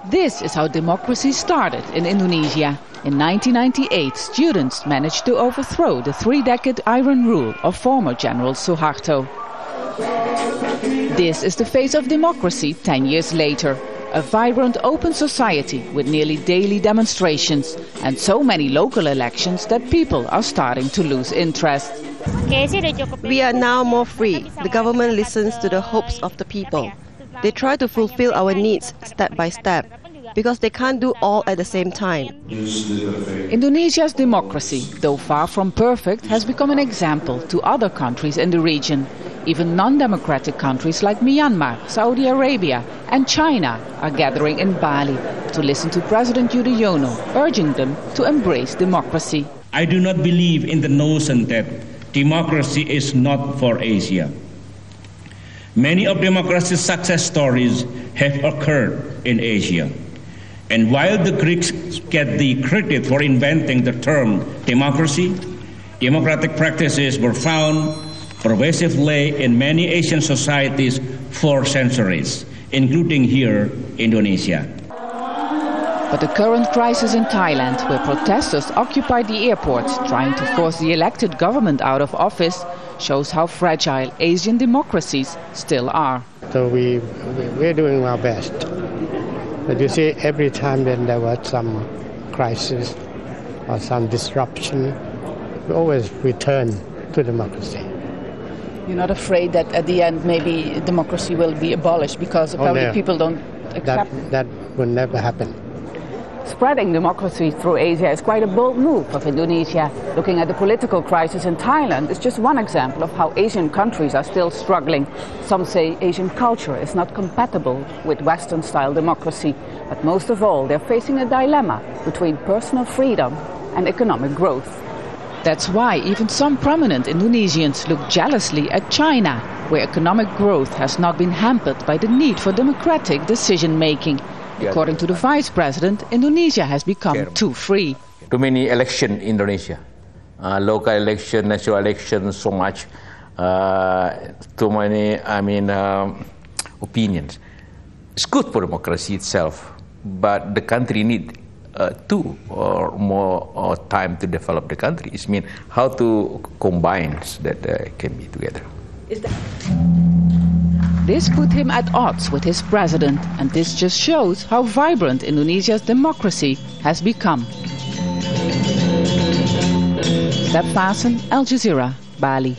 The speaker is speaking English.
This is how democracy started in Indonesia. In 1998, students managed to overthrow the 3-decade iron rule of former General Suharto. This is the face of democracy 10 years later. A vibrant, open society with nearly daily demonstrations and so many local elections that people are starting to lose interest. We are now more free. The government listens to the hopes of the people. They try to fulfill our needs step by step, because they can't do all at the same time. Indonesia's democracy, though far from perfect, has become an example to other countries in the region. Even non-democratic countries like Myanmar, Saudi Arabia and China are gathering in Bali to listen to President Yudhoyono, urging them to embrace democracy. I do not believe in the notion that democracy is not for Asia. Many of democracy's success stories have occurred in Asia. And while the Greeks get the credit for inventing the term democracy, democratic practices were found pervasively in many Asian societies for centuries, including here, Indonesia. But the current crisis in Thailand, where protesters occupy the airports trying to force the elected government out of office, shows how fragile Asian democracies still are. So we're doing our best. But you see, every time when there was some crisis or some disruption, we always return to democracy. You're not afraid that at the end maybe democracy will be abolished because apparently people don't accept it? That will never happen. Spreading democracy through Asia is quite a bold move of Indonesia. Looking at the political crisis in Thailand is just one example of how Asian countries are still struggling. Some say Asian culture is not compatible with Western-style democracy. But most of all, they're facing a dilemma between personal freedom and economic growth. That's why even some prominent Indonesians look jealously at China, where economic growth has not been hampered by the need for democratic decision-making. According to the Vice President, Indonesia has become too free. Too many elections in Indonesia. Local election, national election, so much. Too many, opinions. It's good for democracy itself, but the country needs two or more time to develop the country. It means how to combine that can be together. This put him at odds with his president, and this just shows how vibrant Indonesia's democracy has become. Step Vaessen, Al Jazeera, Bali.